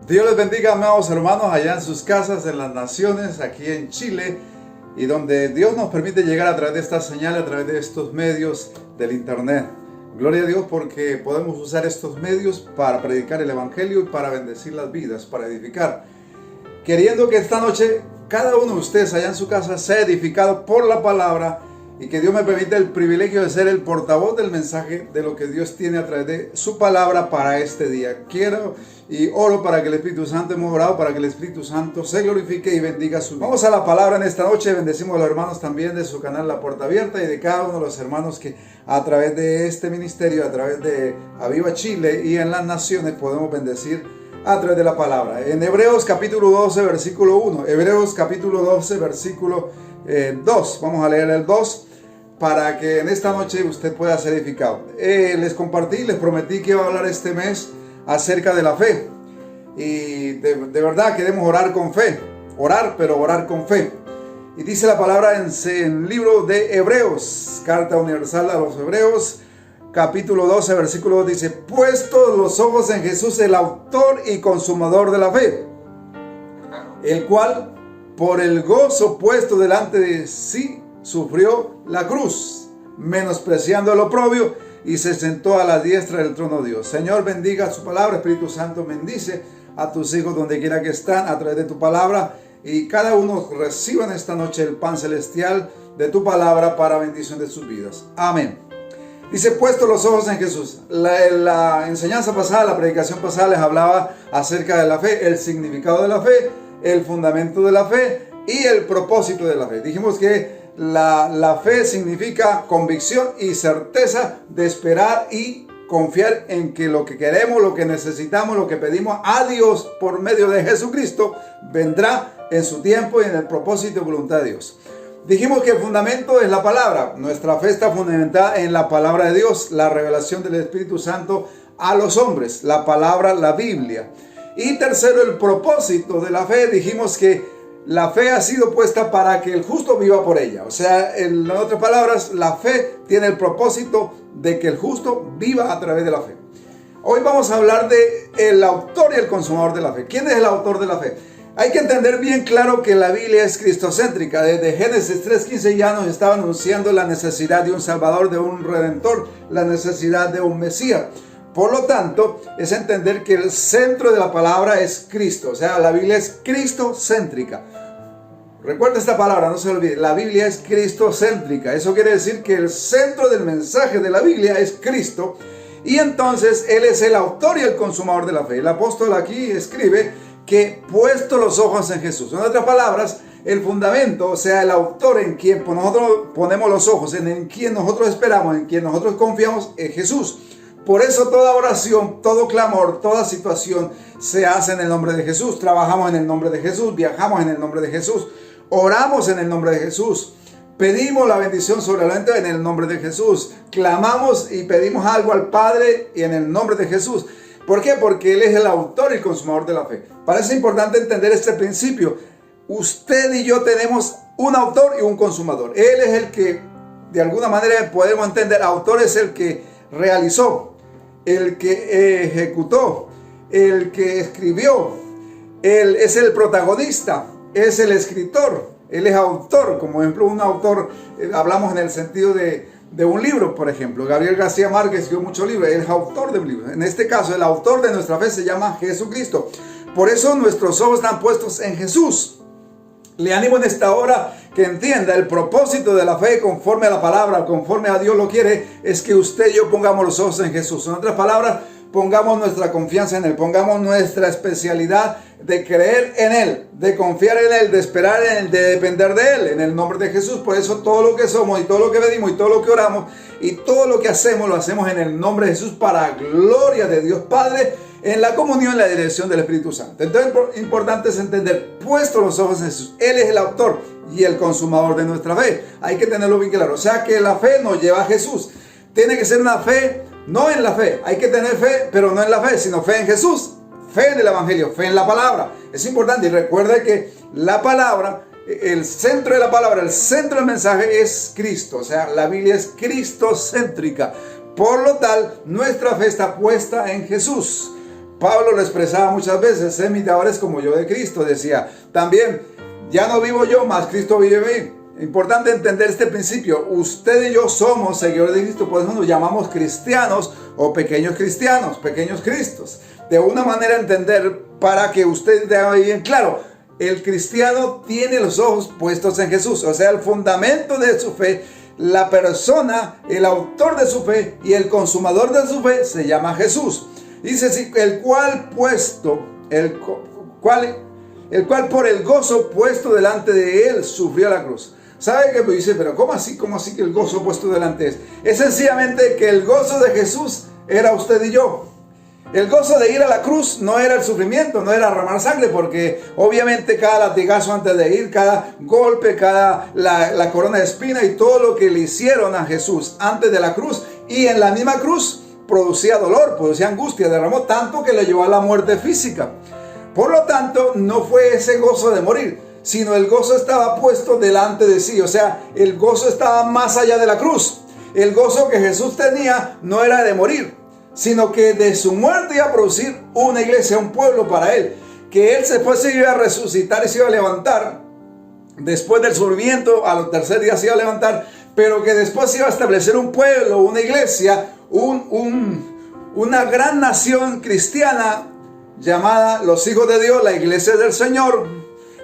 Dios les bendiga, amados hermanos, allá en sus casas, en las naciones, aquí en Chile, y donde Dios nos permite llegar a través de esta señal, a través de estos medios del internet. Gloria a Dios porque podemos usar estos medios para predicar el evangelio y para bendecir las vidas, para edificar. Queriendo que esta noche cada uno de ustedes allá en su casa sea edificado por la palabra y que Dios me permita el privilegio de ser el portavoz del mensaje de lo que Dios tiene a través de su palabra para este día. Quiero y oro para que el Espíritu Santo, hemos orado para que el Espíritu Santo se glorifique y bendiga su vida. Vamos a la palabra en esta noche. Bendecimos a los hermanos también de su canal La Puerta Abierta y de cada uno de los hermanos que a través de este ministerio, a través de Aviva Chile y en las naciones podemos bendecir a través de la palabra. En Hebreos capítulo 12 versículo 1, Hebreos capítulo 12 versículo 2, vamos a leer el 2 para que en esta noche usted pueda ser edificado. Les prometí que iba a hablar este mes acerca de la fe y de verdad queremos orar con fe, pero orar con fe. Y dice la palabra en el libro de Hebreos, carta universal a los Hebreos, capítulo 12, versículo 2, dice: puestos los ojos en Jesús, el autor y consumador de la fe, el cual por el gozo puesto delante de sí sufrió la cruz, menospreciando el oprobio, y se sentó a la diestra del trono de Dios. Señor, bendiga su palabra. Espíritu Santo, bendice a tus hijos donde quiera que están a través de tu palabra, y cada uno reciba en esta noche el pan celestial de tu palabra para bendición de sus vidas. Amén. Dice: puesto los ojos en Jesús. La enseñanza pasada, la predicación pasada les hablaba acerca de la fe, el significado de la fe, el fundamento de la fe y el propósito de la fe. Dijimos que la fe significa convicción y certeza de esperar y confiar en que lo que queremos, lo que necesitamos, lo que pedimos a Dios por medio de Jesucristo vendrá en su tiempo y en el propósito y voluntad de Dios. Dijimos que el fundamento es la palabra. Nuestra fe está fundamentada en la palabra de Dios, la revelación del Espíritu Santo a los hombres, la palabra, la Biblia. Y tercero, el propósito de la fe. Dijimos que la fe ha sido puesta para que el justo viva por ella. O sea, en otras palabras, la fe tiene el propósito de que el justo viva a través de la fe. Hoy vamos a hablar de el autor y el consumador de la fe. ¿Quién es el autor de la fe? Hay que entender bien claro que la Biblia es cristocéntrica. Desde Génesis 3:15 ya nos estaba anunciando la necesidad de un Salvador, de un Redentor, la necesidad de un Mesías. Por lo tanto, es entender que el centro de la palabra es Cristo. O sea, la Biblia es cristocéntrica. Recuerda esta palabra, no se olvide. La Biblia es cristocéntrica. Eso quiere decir que el centro del mensaje de la Biblia es Cristo. Y entonces Él es el autor y el consumador de la fe. El apóstol aquí escribe que puesto los ojos en Jesús. En otras palabras, el fundamento, o sea, el autor en quien nosotros ponemos los ojos, en quien nosotros esperamos, en quien nosotros confiamos, es Jesús. Por eso toda oración, todo clamor, toda situación se hace en el nombre de Jesús. Trabajamos en el nombre de Jesús, viajamos en el nombre de Jesús, oramos en el nombre de Jesús, pedimos la bendición sobre la gente en el nombre de Jesús, clamamos y pedimos algo al Padre y en el nombre de Jesús. ¿Por qué? Porque Él es el autor y el consumador de la fe. Parece importante entender este principio. Usted y yo tenemos un autor y un consumador. Él es el que, de alguna manera podemos entender, autor es el que realizó, el que ejecutó, el que escribió. Él es el protagonista, es el escritor. Él es autor, como ejemplo un autor, hablamos en el sentido de un libro, por ejemplo. Gabriel García Márquez escribió muchos libros, él es autor de un libro. En este caso, el autor de nuestra fe se llama Jesucristo. Por eso nuestros ojos están puestos en Jesús. Le animo en esta hora que entienda el propósito de la fe conforme a la palabra, conforme a Dios lo quiere, es que usted y yo pongamos los ojos en Jesús. En otras palabras, pongamos nuestra confianza en Él, pongamos nuestra especialidad de creer en Él, de confiar en Él, de esperar en Él, de depender de Él, en el nombre de Jesús. Por eso todo lo que somos y todo lo que pedimos y todo lo que oramos y todo lo que hacemos, lo hacemos en el nombre de Jesús para gloria de Dios Padre, en la comunión y la dirección del Espíritu Santo. Entonces, importante es entender, puesto los ojos en Jesús. Él es el autor y el consumador de nuestra fe. Hay que tenerlo bien claro. O sea que la fe nos lleva a Jesús. Tiene que ser una fe, no en la fe. Hay que tener fe, pero no en la fe, sino fe en Jesús. Fe en el Evangelio, fe en la palabra. Es importante y recuerda que la palabra, el centro de la palabra, el centro del mensaje es Cristo. O sea, la Biblia es cristocéntrica. Por lo tal, nuestra fe está puesta en Jesús. Pablo lo expresaba muchas veces: sed imitadores como yo de Cristo. Decía también: ya no vivo yo, mas Cristo vive en mí. Importante entender este principio. Usted y yo somos seguidores de Cristo, por eso nos llamamos cristianos o pequeños cristianos, pequeños cristos. De una manera entender, para que usted tenga bien claro, el cristiano tiene los ojos puestos en Jesús, o sea, el fundamento de su fe, la persona, el autor de su fe y el consumador de su fe se llama Jesús. Dice: el cual por el gozo puesto delante de él sufrió la cruz. ¿Sabe qué? Dice: pero ¿cómo así? ¿Cómo así que el gozo puesto delante es? Es sencillamente que el gozo de Jesús era usted y yo. El gozo de ir a la cruz no era el sufrimiento, no era derramar sangre, porque obviamente cada latigazo antes de ir, cada golpe, la corona de espina y todo lo que le hicieron a Jesús antes de la cruz y en la misma cruz producía dolor, producía angustia, derramó tanto que le llevó a la muerte física. Por lo tanto, no fue ese gozo de morir, sino el gozo estaba puesto delante de sí. O sea, el gozo estaba más allá de la cruz. El gozo que Jesús tenía no era de morir, sino que de su muerte iba a producir una iglesia, un pueblo para él. Que él después se iba a resucitar y se iba a levantar. Después del sufrimiento, al tercer día se iba a levantar, pero que después se iba a establecer un pueblo, una iglesia, una gran nación cristiana llamada los hijos de Dios, la iglesia del Señor.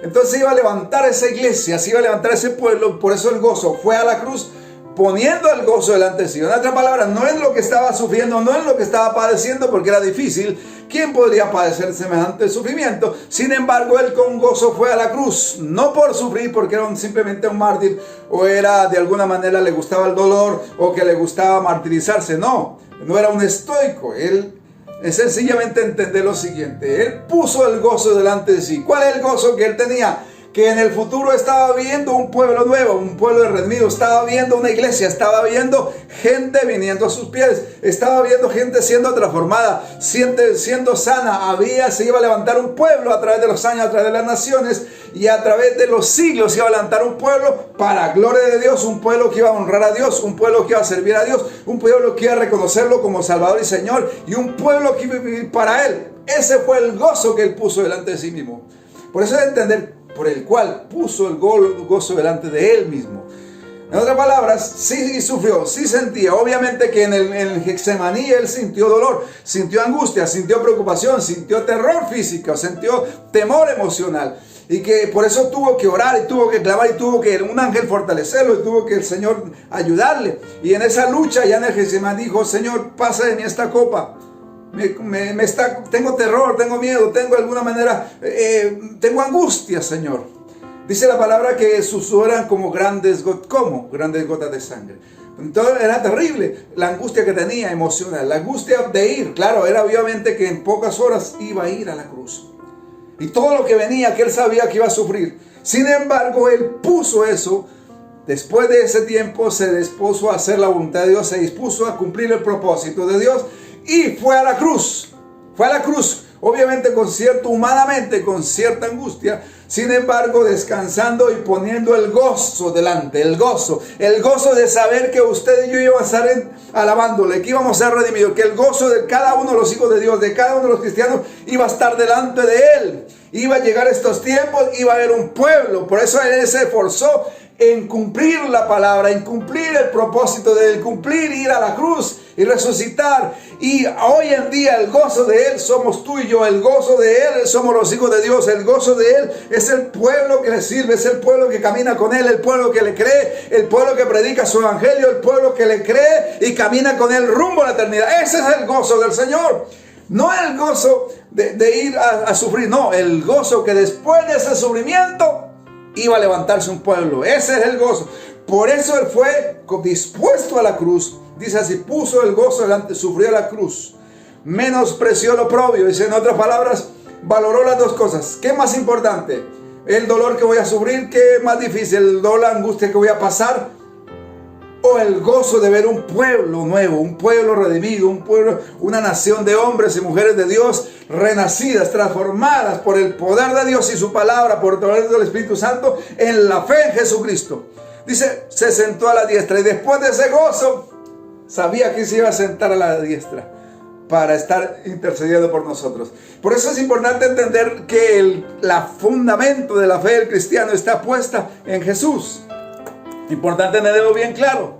Entonces iba a levantar esa iglesia, se iba a levantar ese pueblo. Por eso el gozo fue a la cruz, poniendo el gozo delante de sí. En otras palabras, no es lo que estaba sufriendo, no es lo que estaba padeciendo, porque era difícil. ¿Quién podría padecer semejante sufrimiento? Sin embargo, él con gozo fue a la cruz, no por sufrir, porque era simplemente un mártir, o era de alguna manera le gustaba el dolor, o que le gustaba martirizarse. No era un estoico. Él es sencillamente entender lo siguiente: él puso el gozo delante de sí. ¿Cuál es el gozo que él tenía? Que en el futuro estaba viendo un pueblo nuevo, un pueblo redimido, estaba viendo una iglesia, estaba viendo gente viniendo a sus pies, estaba viendo gente siendo transformada, siendo sana. Se iba a levantar un pueblo a través de los años, a través de las naciones y a través de los siglos. Se iba a levantar un pueblo para gloria de Dios, un pueblo que iba a honrar a Dios, un pueblo que iba a servir a Dios, un pueblo que iba a reconocerlo como Salvador y Señor, y un pueblo que iba a vivir para él. Ese fue el gozo que él puso delante de sí mismo. Por eso es entender por el cual puso el gozo delante de él mismo. En otras palabras, sí sufrió, sí sentía. Obviamente que en el Getsemaní él sintió dolor, sintió angustia, sintió preocupación, sintió terror físico, sintió temor emocional. Y que por eso tuvo que orar y tuvo que clamar y tuvo que un ángel fortalecerlo y tuvo que el Señor ayudarle. Y en esa lucha ya en el Getsemaní dijo: Señor, pasa de mí esta copa. Tengo terror, tengo miedo, tengo de alguna manera, tengo angustia, Señor. Dice la palabra que sus ojos eran como grandes gotas de sangre. Entonces era terrible la angustia que tenía emocional, la angustia de ir. Claro, era obviamente que en pocas horas iba a ir a la cruz. Y todo lo que venía, que él sabía que iba a sufrir. Sin embargo, él puso eso. Después de ese tiempo se dispuso a hacer la voluntad de Dios, se dispuso a cumplir el propósito de Dios. Y fue a la cruz, obviamente humanamente con cierta angustia, sin embargo descansando y poniendo el gozo delante, el gozo de saber que usted y yo íbamos a estar alabándole, que íbamos a ser redimidos, que el gozo de cada uno de los hijos de Dios, de cada uno de los cristianos, iba a estar delante de él. Iba a llegar estos tiempos, iba a haber un pueblo. Por eso él se esforzó en cumplir la palabra, en cumplir el propósito de él, cumplir, ir a la cruz y resucitar. Y hoy en día el gozo de él somos tú y yo, el gozo de él somos los hijos de Dios, el gozo de él es el pueblo que le sirve, es el pueblo que camina con él, el pueblo que le cree, el pueblo que predica su evangelio, el pueblo que le cree y camina con él rumbo a la eternidad. Ese es el gozo del Señor. No el gozo de ir a sufrir, no, el gozo que después de ese sufrimiento iba a levantarse un pueblo. Ese es el gozo. Por eso él fue dispuesto a la cruz. Dice así: puso el gozo delante, sufrió la cruz, menospreció lo oprobio. Dice, en otras palabras, valoró las dos cosas. ¿Qué es más importante? ¿El dolor que voy a sufrir? ¿Qué es más difícil? ¿El dolor, la angustia que voy a pasar? ¿O el gozo de ver un pueblo nuevo, un pueblo redimido, un pueblo, una nación de hombres y mujeres de Dios renacidas, transformadas por el poder de Dios y su palabra, por el poder del Espíritu Santo, en la fe en Jesucristo? Dice, se sentó a la diestra, y después de ese gozo sabía que se iba a sentar a la diestra. para estar intercediendo por nosotros. Por eso es importante entender que el fundamento de la fe del cristiano está puesta en Jesús. Importante tenerlo bien claro.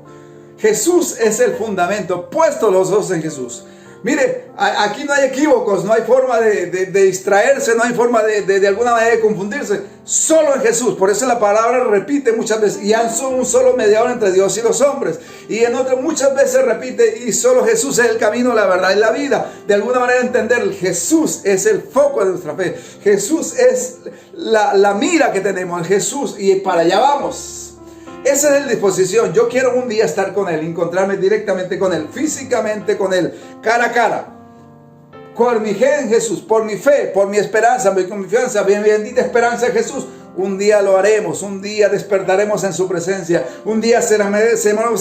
Jesús es el fundamento, puesto los dos en Jesús. Mire, aquí no hay equívocos, no hay forma de distraerse, no hay forma de alguna manera de confundirse. Solo en Jesús. Por eso la palabra repite muchas veces, y hay un solo mediador entre Dios y los hombres. Y en otras muchas veces repite, y solo Jesús es el camino, la verdad y la vida. De alguna manera entender, Jesús es el foco de nuestra fe. Jesús es la mira que tenemos, Jesús, y para allá vamos. Esa es la disposición. Yo quiero un día estar con Él, encontrarme directamente con Él, físicamente con Él, cara a cara. Por mi fe en Jesús, por mi fe, por mi esperanza, mi confianza, mi bendita esperanza en Jesús. Un día lo haremos, un día despertaremos en su presencia, un día seremos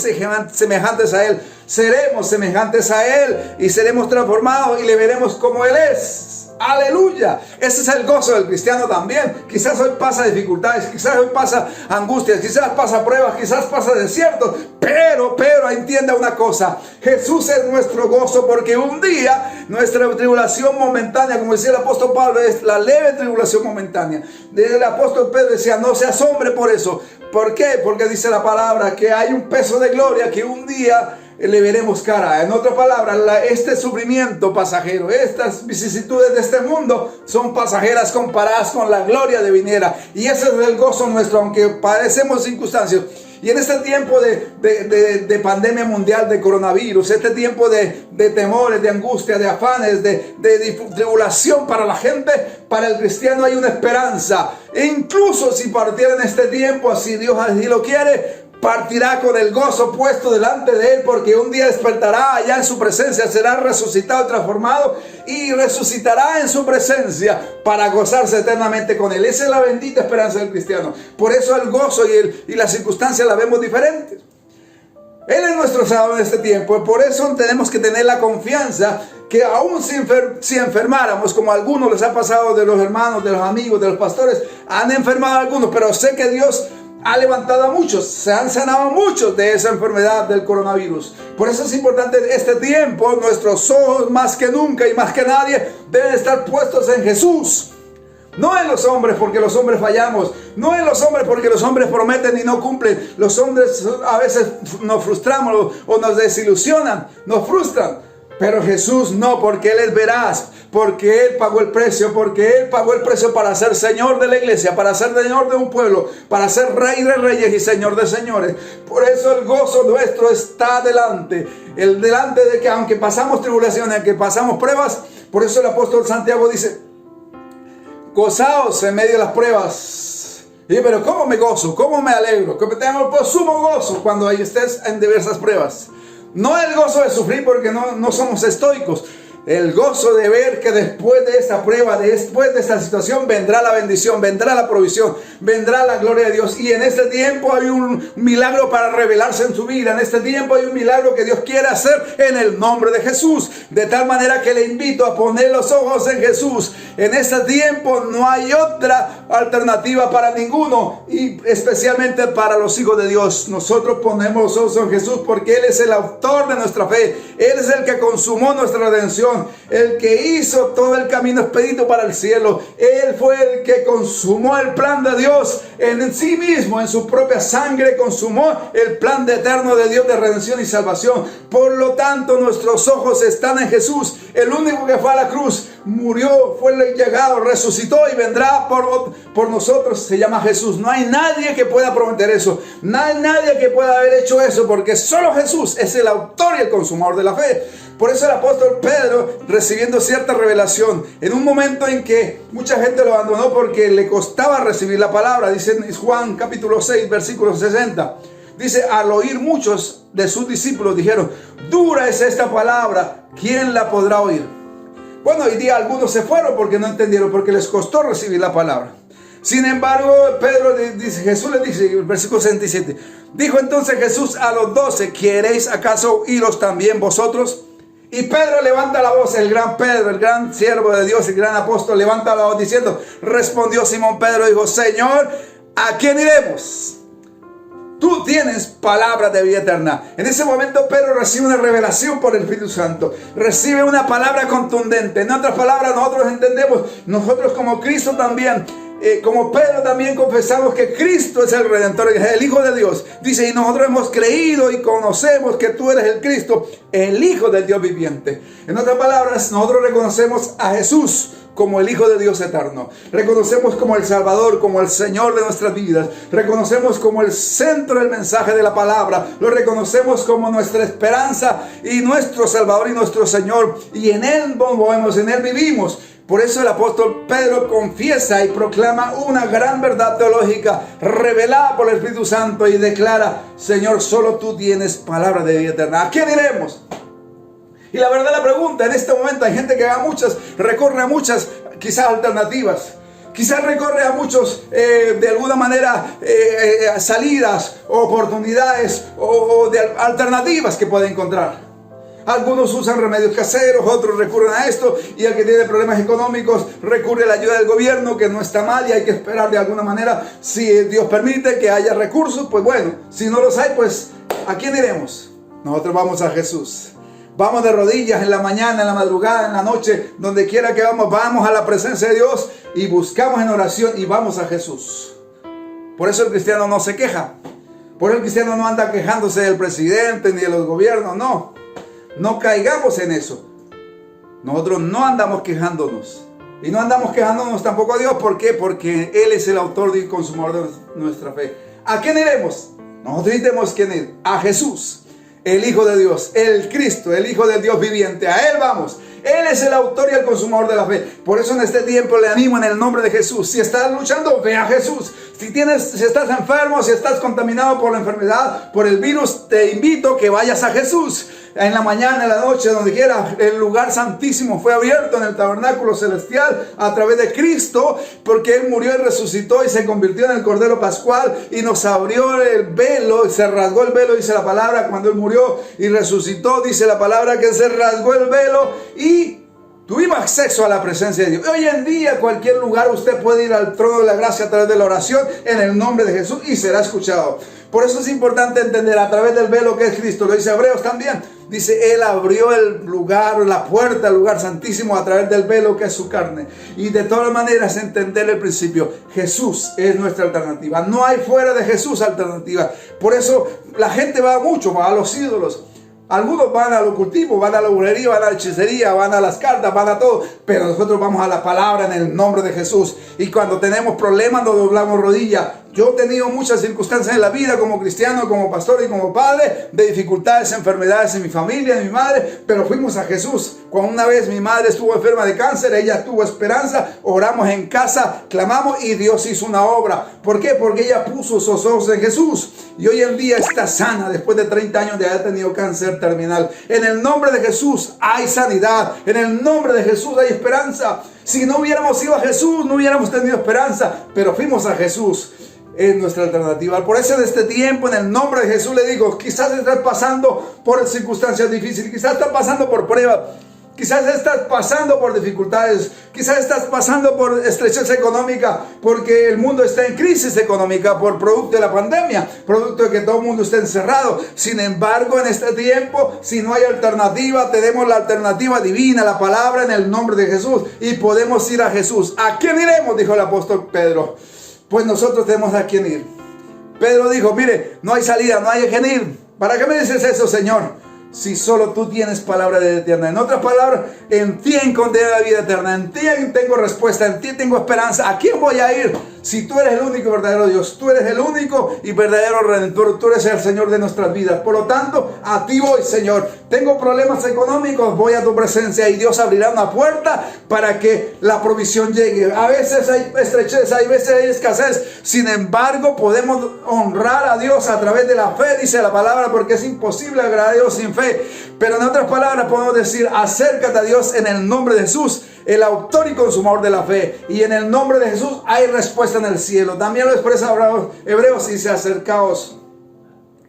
semejantes a Él, seremos semejantes a Él y seremos transformados y le veremos como Él es. Aleluya. Ese es el gozo del cristiano también. Quizás hoy pasa dificultades, quizás hoy pasa angustias, quizás pasa pruebas, quizás pasa desiertos, pero entienda una cosa: Jesús es nuestro gozo, porque un día nuestra tribulación momentánea, como decía el apóstol Pablo, es la leve tribulación momentánea. El apóstol Pedro decía: no se asombre por eso. ¿Por qué? Porque dice la palabra que hay un peso de gloria que un día le veremos cara. En otras palabras, este sufrimiento pasajero, estas vicisitudes de este mundo son pasajeras comparadas con la gloria de viniera. Y ese es el gozo nuestro, aunque padecemos circunstancias. Y en este tiempo de pandemia mundial, de coronavirus, este tiempo de temores, de angustia, de afanes, de tribulación para la gente, para el cristiano hay una esperanza. E incluso si partiera en este tiempo, así Dios así lo quiere, partirá con el gozo puesto delante de Él, porque un día despertará allá en su presencia, será resucitado y transformado, y resucitará en su presencia para gozarse eternamente con Él. Esa es la bendita esperanza del cristiano. Por eso el gozo y la circunstancia la vemos diferentes. Él es nuestro Salvador en este tiempo, y por eso tenemos que tener la confianza que aún si enfermáramos, como a algunos les ha pasado, de los hermanos, de los amigos, de los pastores, han enfermado a algunos, pero sé que Dios ha levantado a muchos, se han sanado muchos de esa enfermedad del coronavirus. Por eso es importante este tiempo, nuestros ojos más que nunca y más que nadie deben estar puestos en Jesús. No en los hombres, porque los hombres fallamos. No en los hombres, porque los hombres prometen y no cumplen. Los hombres a veces nos frustramos o nos desilusionan, nos frustran. Pero Jesús no, porque Él es veraz, porque Él pagó el precio, para ser Señor de la iglesia, para ser Señor de un pueblo, para ser Rey de reyes y Señor de señores. Por eso el gozo nuestro está delante, delante de que aunque pasamos tribulaciones, aunque pasamos pruebas, por eso el apóstol Santiago dice: gozaos en medio de las pruebas. Y pero ¿cómo me gozo? ¿Cómo me alegro? Que tengo sumo gozo cuando estés en diversas pruebas. No el gozo de sufrir, porque no somos estoicos. El gozo de ver que después de esta prueba, después de esta situación, vendrá la bendición, vendrá la provisión, vendrá la gloria de Dios. Y en este tiempo hay un milagro para revelarse en su vida. En este tiempo hay un milagro que Dios quiere hacer en el nombre de Jesús. De tal manera que le invito a poner los ojos en Jesús. En este tiempo no hay otra alternativa para ninguno, y especialmente para los hijos de Dios. Nosotros ponemos los ojos en Jesús porque Él es el autor de nuestra fe. Él es el que consumó nuestra redención, el que hizo todo el camino expedito para el cielo. Él fue el que consumó el plan de Dios en sí mismo, en su propia sangre consumó el plan eterno de Dios de redención y salvación. Por lo tanto, nuestros ojos están en Jesús, el único que fue a la cruz, murió, fue llegado, resucitó y vendrá por nosotros. Se llama Jesús. No hay nadie que pueda prometer eso, no hay nadie que pueda haber hecho eso, porque solo Jesús es el autor y el consumador de la fe. Por eso el apóstol Pedro, recibiendo cierta revelación, en un momento en que mucha gente lo abandonó porque le costaba recibir la palabra, dice en Juan capítulo 6, versículo 60, dice: al oír muchos de sus discípulos dijeron: dura es esta palabra, ¿quién la podrá oír? Bueno, hoy día algunos se fueron porque no entendieron, porque les costó recibir la palabra. Sin embargo, Jesús les dice, el versículo 67, dijo entonces Jesús a los 12: ¿queréis acaso iros también vosotros? Y Pedro levanta la voz, el gran Pedro, el gran siervo de Dios, el gran apóstol, levanta la voz diciendo, respondió Simón Pedro, dijo: Señor, ¿a quién iremos? tú tienes palabra de vida eterna. En ese momento Pedro recibe una revelación por el Espíritu Santo, recibe una palabra contundente. En otras palabras, nosotros entendemos, nosotros como Cristo también, como Pedro también confesamos que Cristo es el Redentor, el Hijo de Dios. Dice, y nosotros hemos creído y conocemos que tú eres el Cristo, el Hijo del Dios viviente. En otras palabras, nosotros reconocemos a Jesús como el Hijo de Dios eterno. Reconocemos como el Salvador, como el Señor de nuestras vidas. Reconocemos como el centro del mensaje de la palabra. Lo reconocemos como nuestra esperanza y nuestro Salvador y nuestro Señor. Y en Él movemos, en Él vivimos. Por eso el apóstol Pedro confiesa y proclama una gran verdad teológica revelada por el Espíritu Santo y declara, Señor, solo tú tienes palabra de vida eterna. ¿A quién iremos? Y la verdad, la pregunta, en este momento hay gente que recorre a muchas quizás alternativas. Quizás recorre a muchos, de alguna manera, salidas, oportunidades o de alternativas que puede encontrar. Algunos usan remedios caseros, otros recurren a esto, y el que tiene problemas económicos recurre a la ayuda del gobierno, que no está mal y hay que esperar de alguna manera. Si Dios permite que haya recursos, pues bueno, si no los hay, pues ¿a quién iremos? Nosotros vamos a Jesús. Vamos de rodillas en la mañana, en la madrugada, en la noche, donde quiera que vamos a la presencia de Dios y buscamos en oración y vamos a Jesús. Por eso el cristiano no se queja. Por eso el cristiano no anda quejándose del presidente ni de los gobiernos, no. No caigamos en eso. Nosotros no andamos quejándonos. Y no andamos quejándonos tampoco a Dios. ¿Por qué? Porque Él es el autor y consumador de nuestra fe. ¿A quién iremos? Nosotros tenemos que ir a Jesús, el Hijo de Dios, el Cristo, el Hijo del Dios viviente. A Él vamos. Él es el autor y el consumador de la fe. Por eso en este tiempo le animo en el nombre de Jesús. Si estás luchando, ve a Jesús. Si estás enfermo, si estás contaminado por la enfermedad, por el virus, te invito a que vayas a Jesús. En la mañana, en la noche, donde quiera. El lugar santísimo fue abierto en el tabernáculo celestial a través de Cristo, porque Él murió y resucitó y se convirtió en el Cordero Pascual y nos abrió el velo, se rasgó el velo, dice la palabra, cuando Él murió y resucitó, dice la palabra que se rasgó el velo y tuvimos acceso a la presencia de Dios. Hoy en día, cualquier lugar, usted puede ir al trono de la gracia a través de la oración en el nombre de Jesús y será escuchado. Por eso es importante entender a través del velo que es Cristo. Lo dice Hebreos también. Dice, Él abrió el lugar, la puerta al lugar santísimo a través del velo que es su carne. Y de todas maneras entender el principio. Jesús es nuestra alternativa. No hay fuera de Jesús alternativa. Por eso la gente va a los ídolos. Algunos van al ocultismo, van a la brujería, van a la hechicería, van a las cartas, van a todo. Pero nosotros vamos a la palabra en el nombre de Jesús. Y cuando tenemos problemas nos doblamos rodillas. Yo he tenido muchas circunstancias en la vida como cristiano, como pastor y como padre, de dificultades, enfermedades en mi familia, en mi madre, pero fuimos a Jesús. Cuando una vez mi madre estuvo enferma de cáncer, ella tuvo esperanza, oramos en casa, clamamos y Dios hizo una obra. ¿Por qué? Porque ella puso sus ojos en Jesús y hoy en día está sana después de 30 años de haber tenido cáncer terminal. En el nombre de Jesús hay sanidad, en el nombre de Jesús hay esperanza. Si no hubiéramos ido a Jesús, no hubiéramos tenido esperanza, pero fuimos a Jesús. Es nuestra alternativa. Por eso en este tiempo, en el nombre de Jesús le digo, quizás estás pasando por circunstancias difíciles, quizás estás pasando por pruebas, quizás estás pasando por dificultades, quizás estás pasando por estrechez económica, porque el mundo está en crisis económica por producto de la pandemia, producto de que todo el mundo está encerrado. Sin embargo, en este tiempo, si no hay alternativa, tenemos la alternativa divina, la palabra en el nombre de Jesús, y podemos ir a Jesús. ¿A quién iremos? Dijo el apóstol Pedro. Pues nosotros tenemos a quién ir. Pedro dijo, mire, no hay salida, no hay a quién ir. ¿Para qué me dices eso, Señor? Si solo tú tienes palabra de vida eterna. En otras palabras, en ti encontré la vida eterna. En ti tengo respuesta, en ti tengo esperanza. ¿A quién voy a ir? Si tú eres el único y verdadero Dios, tú eres el único y verdadero Redentor, tú eres el Señor de nuestras vidas. Por lo tanto, a ti voy, Señor. Tengo problemas económicos, voy a tu presencia y Dios abrirá una puerta para que la provisión llegue. A veces hay estrechez, a veces hay escasez. Sin embargo, podemos honrar a Dios a través de la fe, dice la palabra, porque es imposible agradar a Dios sin fe. Pero en otras palabras podemos decir, acércate a Dios en el nombre de Jesús, el autor y consumador de la fe, y en el nombre de Jesús hay respuesta en el cielo. También lo expresa Hebreos, dice, acercaos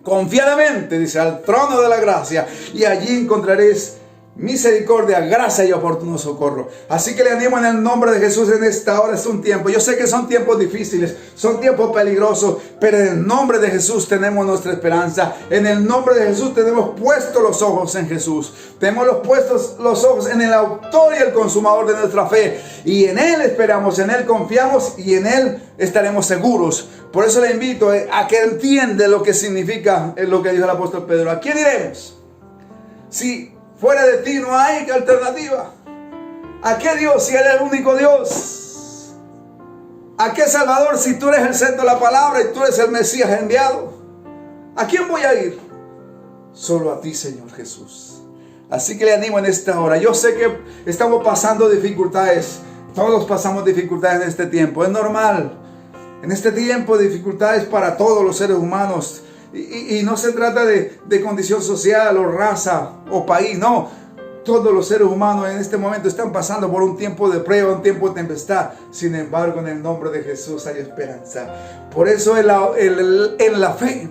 confiadamente, dice, al trono de la gracia, y allí encontraréis misericordia, gracia y oportuno socorro. Así que le animo en el nombre de Jesús en esta hora. Es un tiempo, yo sé que son tiempos difíciles, son tiempos peligrosos, pero en el nombre de Jesús tenemos nuestra esperanza. En el nombre de Jesús tenemos puestos los ojos en Jesús. Tenemos puestos los ojos en el autor y el consumador de nuestra fe, y en Él esperamos, en Él confiamos y en Él estaremos seguros. Por eso le invito a que entienda lo que significa lo que dijo el apóstol Pedro. ¿A quién iremos? Si fuera de ti no hay alternativa. ¿A qué Dios si eres el único Dios? ¿A qué Salvador si tú eres el centro de la palabra y tú eres el Mesías enviado? ¿A quién voy a ir? Solo a ti, Señor Jesús. Así que le animo en esta hora. Yo sé que estamos pasando dificultades. Todos pasamos dificultades en este tiempo. Es normal. En este tiempo dificultades para todos los seres humanos. Y no se trata de condición social o raza o país, no. Todos los seres humanos en este momento están pasando por un tiempo de prueba, un tiempo de tempestad. Sin embargo, en el nombre de Jesús hay esperanza. Por eso en la fe,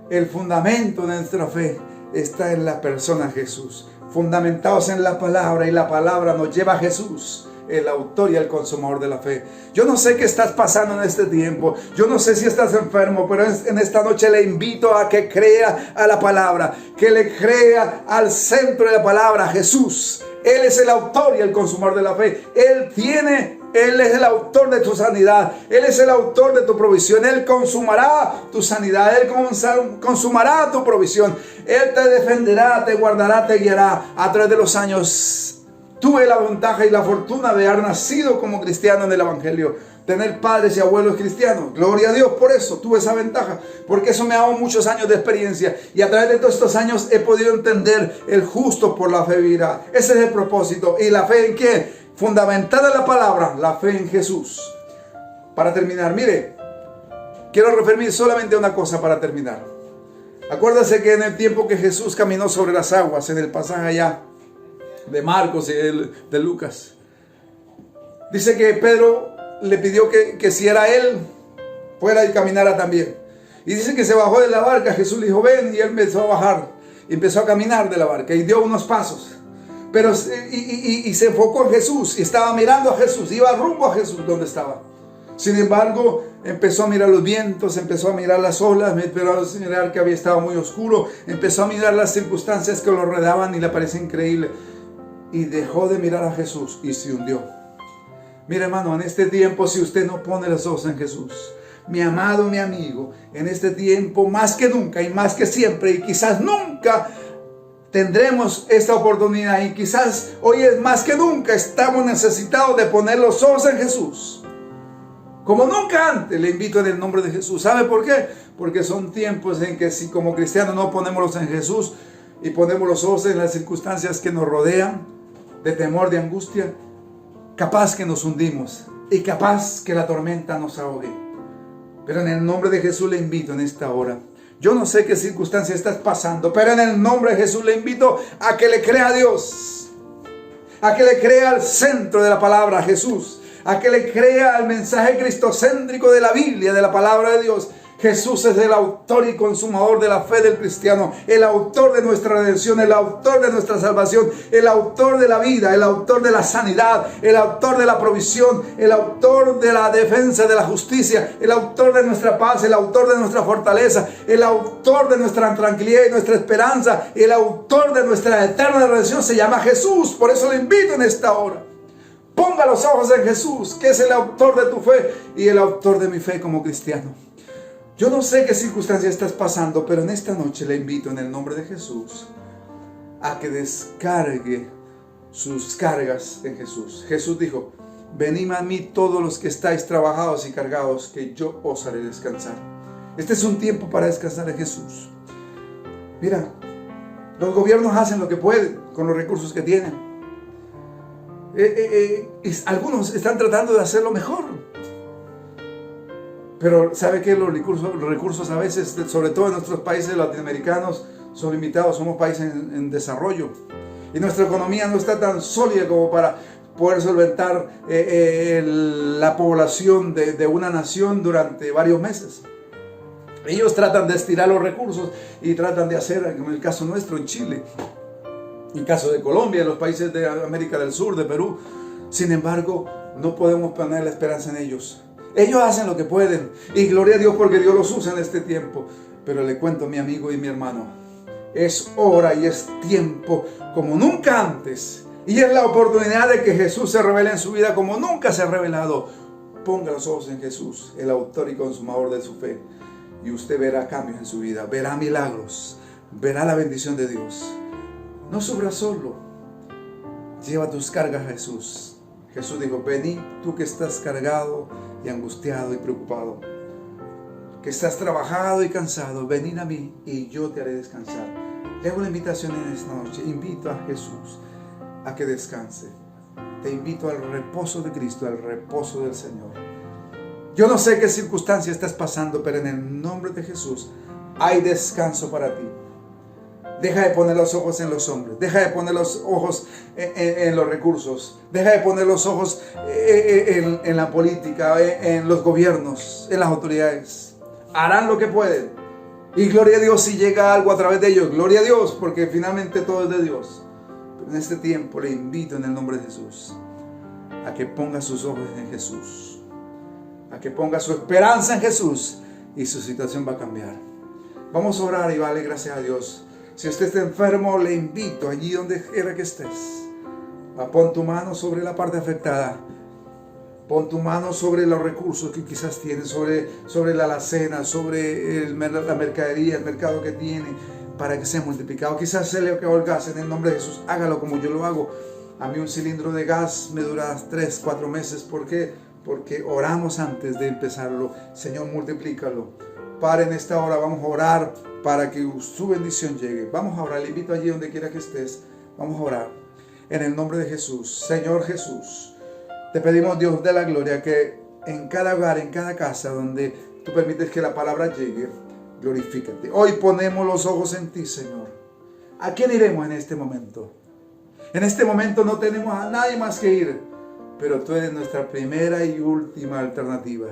el fundamento de nuestra fe está en la persona de Jesús. Fundamentados en la palabra, y la palabra nos lleva a Jesús, el autor y el consumador de la fe. Yo no sé qué estás pasando en este tiempo. Yo no sé si estás enfermo, pero en esta noche le invito a que crea a la palabra, que le crea al centro de la palabra, a Jesús. Él es el autor y el consumador de la fe. Él es el autor de tu sanidad. Él es el autor de tu provisión. Él consumará tu sanidad. Él consumará tu provisión. Él te defenderá, te guardará, te guiará a través de los años. Tuve la ventaja y la fortuna de haber nacido como cristiano en el Evangelio, tener padres y abuelos cristianos. Gloria a Dios por eso, tuve esa ventaja, porque eso me ha dado muchos años de experiencia, y a través de todos estos años he podido entender: el justo por la fe vivirá. Ese es el propósito. ¿Y la fe en qué? Fundamentada en la palabra, la fe en Jesús. Para terminar, mire, quiero referirme solamente a una cosa para terminar. Acuérdase que en el tiempo que Jesús caminó sobre las aguas, en el pasaje allá de Marcos y de Lucas, dice que Pedro le pidió que si era él, fuera y caminara también. Y dice que se bajó de la barca. Jesús le dijo: ven, y él empezó a bajar, y empezó a caminar de la barca, y dio unos pasos, pero y se enfocó en Jesús, y estaba mirando a Jesús, iba rumbo a Jesús donde estaba. Sin embargo, empezó a mirar los vientos, empezó a mirar las olas, empezó a mirar que había estado muy oscuro, empezó a mirar las circunstancias que lo rodeaban y le parecía increíble, y dejó de mirar a Jesús y se hundió. Mira, hermano, en este tiempo, si usted no pone los ojos en Jesús, mi amado, mi amigo, en este tiempo más que nunca y más que siempre, y quizás nunca tendremos esta oportunidad, y quizás hoy es más que nunca, estamos necesitados de poner los ojos en Jesús como nunca antes. Le invito en el nombre de Jesús. ¿Sabe por qué? Porque son tiempos en que si como cristianos no ponemos los ojos en Jesús y ponemos los ojos en las circunstancias que nos rodean, de temor, de angustia, capaz que nos hundimos y capaz que la tormenta nos ahogue. Pero en el nombre de Jesús le invito en esta hora. Yo no sé qué circunstancia estás pasando, pero en el nombre de Jesús le invito a que le crea a Dios, a que le crea al centro de la palabra, a Jesús, a que le crea al mensaje cristocéntrico de la Biblia, de la palabra de Dios. Jesús es el autor y consumador de la fe del cristiano, el autor de nuestra redención, el autor de nuestra salvación, el autor de la vida, el autor de la sanidad, el autor de la provisión, el autor de la defensa, de la justicia, el autor de nuestra paz, el autor de nuestra fortaleza, el autor de nuestra tranquilidad y nuestra esperanza, el autor de nuestra eterna redención. Se llama Jesús. Por eso le invito en esta hora: ponga los ojos en Jesús, que es el autor de tu fe y el autor de mi fe como cristiano. Yo no sé qué circunstancia estás pasando, pero en esta noche le invito en el nombre de Jesús a que descargue sus cargas en Jesús. Jesús dijo: venid a mí todos los que estáis trabajados y cargados, que yo os haré descansar. Este es un tiempo para descansar en Jesús. Mira, los gobiernos hacen lo que pueden con los recursos que tienen. Algunos están tratando de hacerlo mejor. Pero ¿sabe qué? Los recursos a veces, sobre todo en nuestros países latinoamericanos, son limitados. Somos países en desarrollo. Y nuestra economía no está tan sólida como para poder solventar la población de una nación durante varios meses. Ellos tratan de estirar los recursos y tratan de hacer, como en el caso nuestro en Chile, en caso de Colombia, en los países de América del Sur, de Perú. Sin embargo, no podemos poner la esperanza en ellos. Ellos hacen lo que pueden y gloria a Dios porque Dios los usa en este tiempo. Pero le cuento, mi amigo y mi hermano, es hora y es tiempo como nunca antes. Y es la oportunidad de que Jesús se revele en su vida como nunca se ha revelado. Ponga los ojos en Jesús, el autor y consumador de su fe. Y usted verá cambios en su vida, verá milagros, verá la bendición de Dios. No sufras solo, lleva tus cargas a Jesús. Jesús dijo, venid tú que estás cargado y angustiado y preocupado, que estás trabajado y cansado, venid a mí y yo te haré descansar. Le hago una invitación en esta noche, invito a Jesús a que descanse. Te invito al reposo de Cristo, al reposo del Señor. Yo no sé qué circunstancia estás pasando, pero en el nombre de Jesús hay descanso para ti. Deja de poner los ojos en los hombres, deja de poner los ojos en los recursos, deja de poner los ojos en la política, en los gobiernos, en las autoridades. Harán lo que pueden. Y gloria a Dios si llega algo a través de ellos. Gloria a Dios porque finalmente todo es de Dios. Pero en este tiempo le invito en el nombre de Jesús a que ponga sus ojos en Jesús, a que ponga su esperanza en Jesús y su situación va a cambiar. Vamos a orar y darle gracias a Dios. Si usted está enfermo, le invito allí donde quiera que estés. Pon tu mano sobre la parte afectada. Pon tu mano sobre los recursos que quizás tienes, sobre la alacena, sobre la mercadería, el mercado que tiene, para que sea multiplicado. Quizás se le acabó el gas, en el nombre de Jesús, hágalo como yo lo hago. A mí un cilindro de gas me dura 3, 4 meses. ¿Por qué? Porque oramos antes de empezarlo. Señor, multiplícalo. Para en esta hora, vamos a orar para que su bendición llegue. Vamos a orar, le invito allí donde quiera que estés. Vamos a orar en el nombre de Jesús. Señor Jesús, te pedimos, Dios de la gloria, que en cada hogar, en cada casa donde tú permites que la palabra llegue, glorifícate. Hoy ponemos los ojos en ti, Señor. ¿A quién iremos en este momento? En este momento no tenemos a nadie más que ir, pero tú eres nuestra primera y última alternativa,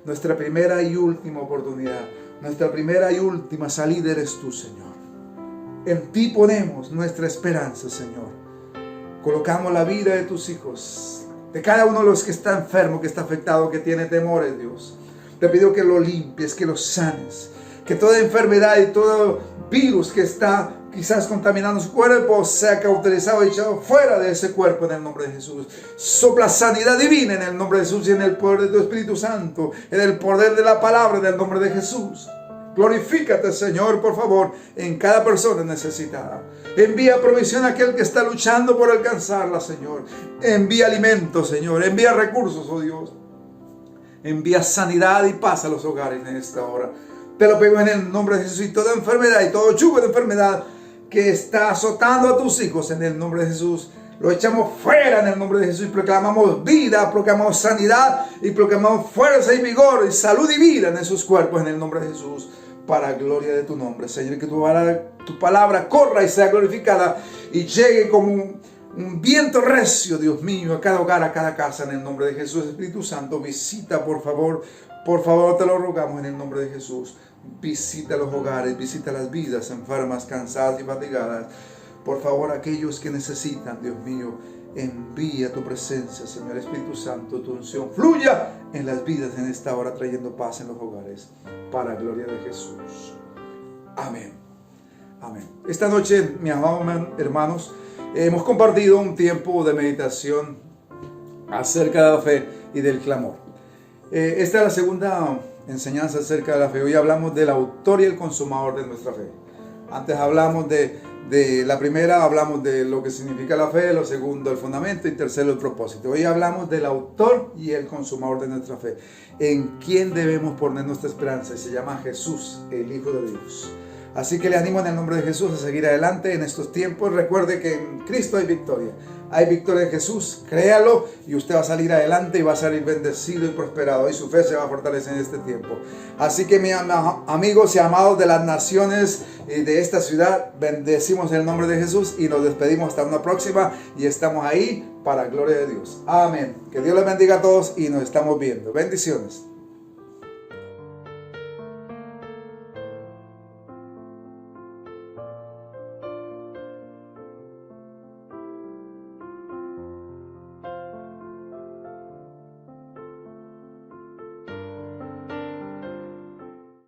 nuestra primera y última oportunidad, nuestra primera y última salida eres tú, Señor. En ti ponemos nuestra esperanza, Señor. Colocamos la vida de tus hijos, de cada uno de los que está enfermo, que está afectado, que tiene temores, Dios. Te pido que lo limpies, que lo sanes, que toda enfermedad y todo virus que está quizás contaminando su cuerpo sea cauterizado y echado fuera de ese cuerpo en el nombre de Jesús. Sopla sanidad divina en el nombre de Jesús y en el poder de tu Espíritu Santo, en el poder de la palabra en el nombre de Jesús. Glorifícate, Señor, por favor, en cada persona necesitada. Envía provisión a aquel que está luchando por alcanzarla, Señor. Envía alimento, Señor. Envía recursos, oh Dios. Envía sanidad y paz a los hogares en esta hora. Te lo pido en el nombre de Jesús, y toda enfermedad y todo yugo de enfermedad que está azotando a tus hijos en el nombre de Jesús, lo echamos fuera en el nombre de Jesús y proclamamos vida, proclamamos sanidad y proclamamos fuerza y vigor y salud y vida en esos cuerpos en el nombre de Jesús, para gloria de tu nombre, Señor. Que tu palabra corra y sea glorificada y llegue como un viento recio, Dios mío, a cada hogar, a cada casa en el nombre de Jesús. Espíritu Santo, visita por favor, te lo rogamos en el nombre de Jesús. Visita los hogares, visita las vidas enfermas, cansadas y fatigadas. Por favor, aquellos que necesitan, Dios mío, envía tu presencia, Señor. Espíritu Santo, tu unción fluya en las vidas en esta hora, trayendo paz en los hogares, para gloria de Jesús. Amén. Amén. Esta noche, mis amados hermanos, hemos compartido un tiempo de meditación acerca de la fe y del clamor. Esta es la segunda enseñanza acerca de la fe. Hoy hablamos del autor y el consumador de nuestra fe. Antes hablamos de la primera, hablamos de lo que significa la fe, lo segundo el fundamento y tercero el propósito. Hoy hablamos del autor y el consumador de nuestra fe. En quién debemos poner nuestra esperanza, y se llama Jesús, el Hijo de Dios. Así que le animo en el nombre de Jesús a seguir adelante en estos tiempos. Recuerde que en Cristo hay victoria. Hay victoria en Jesús, créalo y usted va a salir adelante y va a salir bendecido y prosperado. Y su fe se va a fortalecer en este tiempo. Así que mis amigos y amados de las naciones de esta ciudad, bendecimos el nombre de Jesús y nos despedimos hasta una próxima. Y estamos ahí para gloria de Dios. Amén. Que Dios les bendiga a todos y nos estamos viendo. Bendiciones.